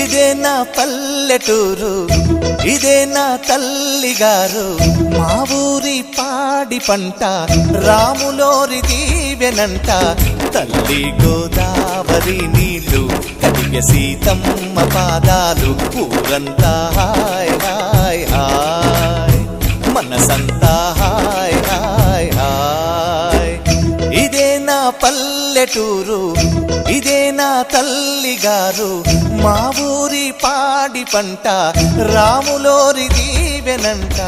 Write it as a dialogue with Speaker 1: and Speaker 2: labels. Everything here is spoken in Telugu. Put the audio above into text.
Speaker 1: ఇదే నా పల్లెటూరు, ఇదే నా తల్లిగారు, మా ఊరి పాడి పంట రాములోరి దీవెనంట. తల్లి గోదావరి నీళ్ళు కడిగె సీతమ్మ పాదాలు, ఊరంతా హాయ్ హాయ్ హాయ్, మనసంతా హాయ్ హాయ్ హాయ్. ఇదే నా పల్లెటూరు, ఇదే నా తల్లిగారు, మా ఊరి పాడి పంట రాములోరి దీవెనంట.